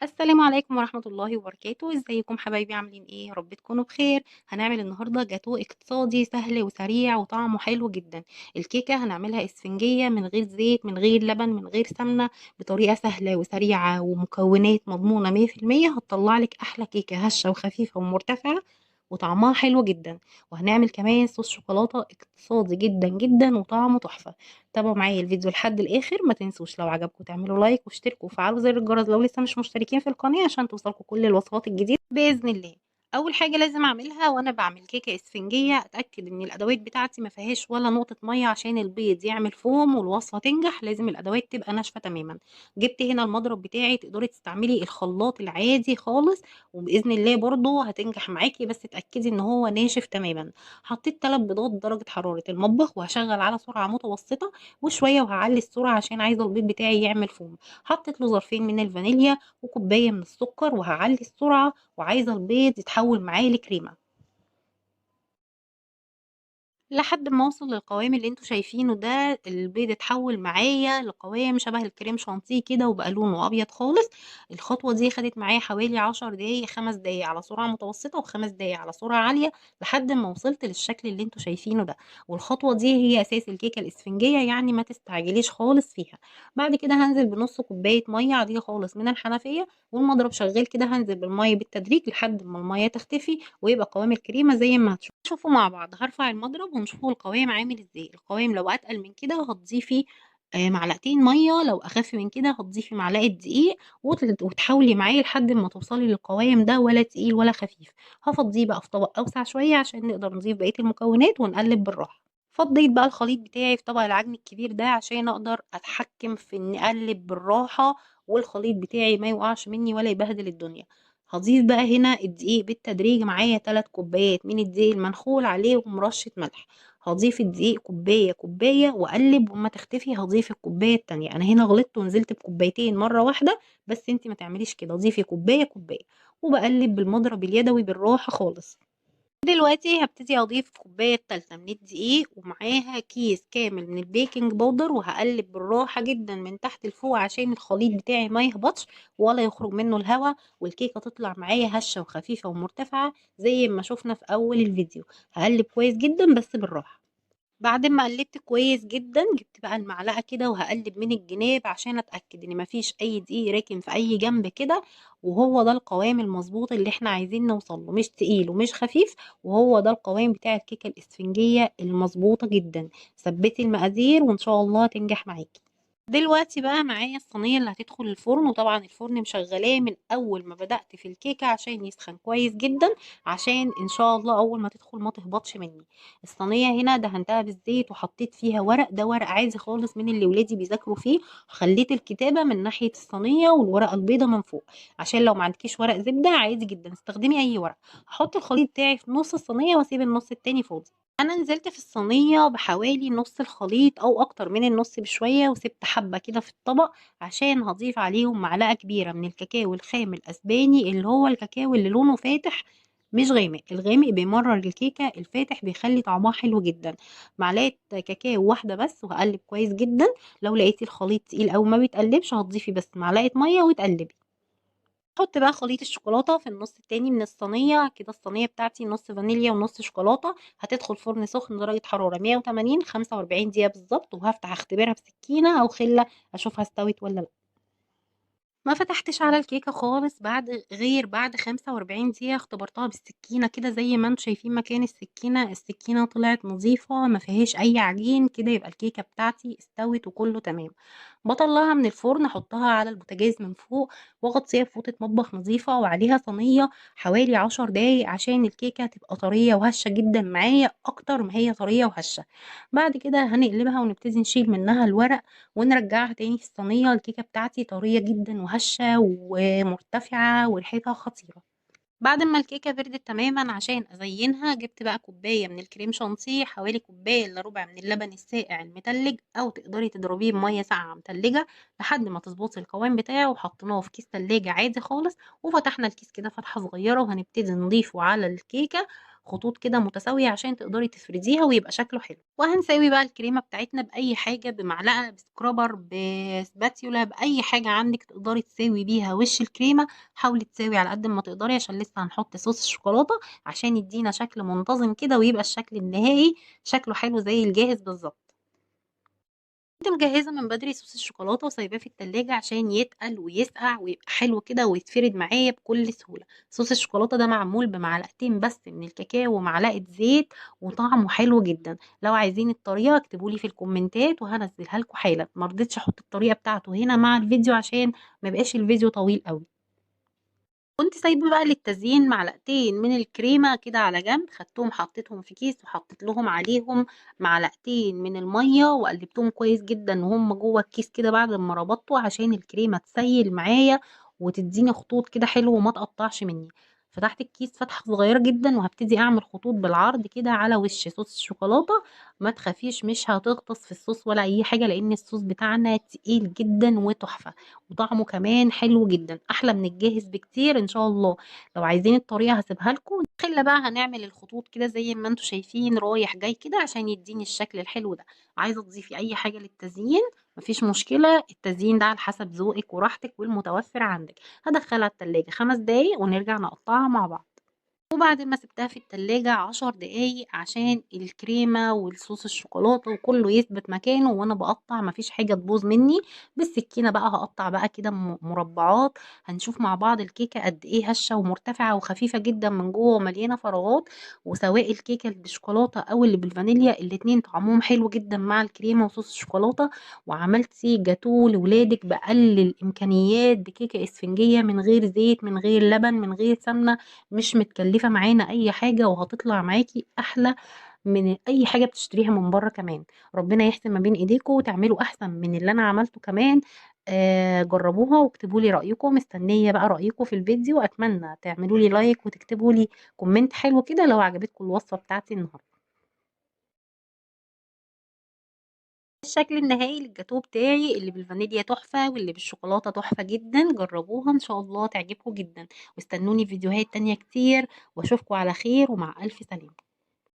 السلام عليكم ورحمة الله وبركاته، ازيكم حبايبي عاملين ايه؟ يا رب تكونوا بخير. هنعمل النهارده جاتو اقتصادي سهل وسريع وطعمه حلو جدا. الكيكة هنعملها اسفنجية من غير زيت من غير لبن من غير سمنة، بطريقة سهلة وسريعة ومكونات مضمونة 100%. هتطلع لك احلى كيكة هشة وخفيفة ومرتفعة وطعمها حلو جدا. وهنعمل كمان صوص شوكولاتة اقتصادي جدا جدا وطعمه تحفة. تابعوا معايا الفيديو لحد الاخر، ما تنسوش لو عجبكم تعملوا لايك واشتركوا وفعلوا زر الجرس لو لسه مش مشتركين في القناة عشان توصلكم كل الوصفات الجديدة بإذن الله. اول حاجة لازم اعملها وانا بعمل كيكة اسفنجية اتأكد ان الادوات بتاعتي ما فيهاش ولا نقطة مية عشان البيض يعمل فوم والوصفة تنجح. لازم الادوات تبقى ناشفة تماما. جبت هنا المضرب بتاعي، تقدري تستعملي الخلاط العادي خالص وبإذن الله برضو هتنجح معاكي، بس اتأكدي ان هو ناشف تماما. حطيت 3 بيضات درجة حرارة المطبخ وهشغل على سرعة متوسطة وشويه وهعلي السرعه عشان عايزه البيض بتاعي يعمل فوم. حطيت له ظرفين من الفانيليا وكوبايه من السكر وهعلي السرعه وعايزه البيض يتحول معايا لكريمه لحد ما اوصل للقوام اللي انتوا شايفينه ده. البيض اتحول معايا لقوام شبه الكريم شانتيه كده وبقى لونه ابيض خالص. الخطوه دي خدت معايا حوالي 10 دقايق، 5 دقايق على سرعه متوسطه و5 دقايق على سرعه عاليه لحد ما وصلت للشكل اللي انتوا شايفينه ده. والخطوه دي هي اساس الكيكه الاسفنجيه، يعني ما تستعجليش خالص فيها. بعد كده هنزل بنص كوبايه ميه عاديه خالص من الحنفيه والمضرب شغال كده. هنزل بالميه بالتدريج لحد ما الميه تختفي ويبقى قوام الكريمه زي ما هتشوفوا مع بعض. هرفع المضرب ونشوفوا القوام عامل ازاي. القوام لو اتقل من كده هتضيفي معلقتين ميه، لو اخف من كده هتضيفي معلقه دقيق وتحاولي معاه لحد ما توصلي للقوام ده، ولا تقيل ولا خفيف. هفضيه بقى في طبق اوسع شويه عشان نقدر نضيف بقيه المكونات ونقلب بالراحه. فضيت بقى الخليط بتاعي في طبق العجن الكبير ده عشان اقدر اتحكم في اني اقلب بالراحه والخليط بتاعي ما يوقعش مني ولا يبهدل الدنيا. هضيف بقى هنا الدقيق بالتدريج، معايا 3 كوبايات من الدقيق المنخول عليهم رشة ملح. هضيف الدقيق كوباية كوباية واقلب، وما تختفي هضيف الكوباية التانية. انا هنا غلطت ونزلت بكوبايتين مرة واحدة، بس انتي ما تعمليش كده، ضيفي كوباية كوباية وبقلب بالمضرب اليدوي بالراحة خالص. دلوقتي هبتدي اضيف كوبايه التالتة من الدقيق ومعاها كيس كامل من البيكنج باودر، وهقلب بالراحه جدا من تحت لفوق عشان الخليط بتاعي ما يهبطش ولا يخرج منه الهواء، والكيكه تطلع معايا هشه وخفيفه ومرتفعه زي ما شفنا في اول الفيديو. هقلب كويس جدا بس بالراحه. بعد ما قلبت كويس جدا جبت بقى المعلقه كده وهقلب من الجناب عشان اتاكد ان مفيش اي دقيق راكن في اي جنب كده. وهو ده القوام المظبوط اللي احنا عايزين نوصل له، مش تقيل ومش خفيف. وهو ده القوام بتاع الكيكه الاسفنجيه المظبوطه جدا. ثبتي المقادير وان شاء الله تنجح معاكي. دلوقتي بقى معايا الصينية اللي هتدخل الفرن، وطبعا الفرن مشغلاه من أول ما بدأت في الكيكة عشان يسخن كويس جدا، عشان إن شاء الله أول ما تدخل ما تهبطش مني. الصينية هنا دهنتها بالزيت وحطيت فيها ورق، ده ورق عادي خالص من اللي ولادي بيذاكروا فيه. خليت الكتابة من ناحية الصينية والورقة البيضة من فوق، عشان لو ما عندكيش ورق زبدة عادي جدا استخدمي أي ورق. هحط الخليط بتاعي في نص الصينية واسيب النص التاني فاضي. انا نزلت في الصينيه بحوالي نص الخليط او اكتر من النص بشويه، وسبت حبه كده في الطبق عشان هضيف عليهم معلقه كبيره من الكاكاو الخام الاسباني، اللي هو الكاكاو اللي لونه فاتح مش غامق. الغامق بيمرر الكيكه، الفاتح بيخلي طعمها حلو جدا. معلقه كاكاو واحده بس وهقلب كويس جدا. لو لقيتي الخليط تقيل او ما بيتقلبش هتضيفي بس معلقه ميه وتقلبي. احط بقى خليط الشوكولاته في النص التاني من الصينيه كده. الصينيه بتاعتي نص فانيليا ونص شوكولاته. هتدخل فرن سخن درجه حراره 180 45 دقيقه بالظبط، وهفتح اختبرها بسكينه او خله اشوفها استوت ولا لا. ما فتحتش على الكيكة خالص بعد 45 دقيقة. اختبرتها بالسكينة كده زي ما انتم شايفين مكان السكينة. السكينة طلعت نظيفة ما فيهاش أي عجين كده، يبقى الكيكة بتاعتي استوت وكله تمام. بطلعها من الفرن احطها على البوتاجاز من فوق واغطيها بفوطة مطبخ نظيفة وعليها صينية حوالي 10 دقايق عشان الكيكة تبقى طرية وهشة جدا معايا أكتر ما هي طرية وهشة. بعد كده هنقلبها ونبتدي نشيل منها الورق ونرجعها تاني في الصينية. الكيكة بتاعتي طرية جدا وهشة ومرتفعة وريحتها خطيرة. بعد ما الكيكة بردت تماما عشان أزينها جبت بقى كوباية من الكريم شانتيه، حوالي كوباية إلا ربع من اللبن الساقع المتلج، أو تقدري تضربيه بمية ساقعة متلجة لحد ما تظبطي القوام بتاعه. وحطيناه في كيس تلاجة عادي خالص، وفتحنا الكيس كده فتحة صغيرة وهنبتدي نضيفه على الكيكة. خطوط كده متساوية عشان تقدري تفرديها ويبقى شكله حلو. وهنساوي بقى الكريمة بتاعتنا بأي حاجة، بمعلقة، بسكرابر، بسباتيولا، بأي حاجة عندك تقدري تساوي بيها وش الكريمة. حاولي تساوي على قد ما تقدري عشان لسه هنحط صوص الشوكولاتة عشان يدينا شكل منتظم كده، ويبقى الشكل النهائي شكله حلو زي الجاهز بالظبط. كنت مجهزة من بدري صوص الشوكولاتة وسايباه في التلاجة عشان يتقل ويسقع ويبقى حلو كده ويتفرد معايا بكل سهولة. صوص الشوكولاتة ده معمول بمعلقتين بس من الكاكاو ومعلقة زيت، وطعمه حلو جدا. لو عايزين الطريقة اكتبولي في الكومنتات وهنزلها لكم حالا. مرضتش احط الطريقة بتاعته هنا مع الفيديو عشان ما يبقاش الفيديو طويل قوي. كنت سايبة بقى للتزيين معلقتين من الكريمة كده على جنب، خدتهم حطيتهم في كيس وحطيت لهم عليهم معلقتين من المية وقلبتهم كويس جدا وهم جوه الكيس كده بعد ما ربطته عشان الكريمة تسيل معايا وتديني خطوط كده حلو وما تقطعش مني. فتحت الكيس فتحة صغيرة جدا وهبتدي اعمل خطوط بالعرض كده على وش صوص الشوكولاتة. ما تخافيش مش هتغطس في الصوص ولا اي حاجة، لان الصوص بتاعنا تقيل جدا وتحفة، وطعمه كمان حلو جدا احلى من الجاهز بكتير ان شاء الله. لو عايزين الطريقه هسيبها لكم. خلة بقى هنعمل الخطوط كده زي ما انتم شايفين رايح جاي كده عشان يديني الشكل الحلو ده. عايزه تضيفي اي حاجه للتزيين مفيش مشكله، التزيين ده على حسب ذوقك وراحتك والمتوفر عندك. هدخلها التلاجة 5 دقايق ونرجع نقطعها مع بعض. وبعد ما سبتها في التلاجة 10 دقايق عشان الكريمة والصوص الشوكولاتة وكله يثبت مكانه وانا بقطع مفيش حاجة تبوظ مني. بالسكينة بقى هقطع بقى كده مربعات. هنشوف مع بعض الكيكة قد ايه هشة ومرتفعة وخفيفة جدا من جوه ومليانة فراغات. وسواء الكيكة اللي بالشوكولاتة او اللي بالفانيليا الاتنين طعمهم حلو جدا مع الكريمة وصوص الشوكولاتة. وعملتي جاتوه لولادك بأقل الامكانيات بكيكة اسفنجية من غير زيت من غير لبن من غير سمنة، مش متكلفة معانا أي حاجة وهتطلع معاكي أحلى من أي حاجة بتشتريها من بره كمان. ربنا يحسن ما بين إيديكم وتعملوا أحسن من اللي أنا عملته كمان. جربوها واكتبوا لي رأيكم، مستنية بقى رأيكم في الفيديو. أتمنى تعملوا لي لايك وتكتبوا لي كومنت حلو كده لو عجبتكم الوصفة بتاعتي النهاردة. الشكل النهائي للجاتوه بتاعي اللي بالفانيليا تحفة واللي بالشوكولاتة تحفة جدا. جربوها ان شاء الله تعجبكم جدا، واستنوني في فيديوهات تانية كتير، واشوفكم على خير ومع ألف سلامة.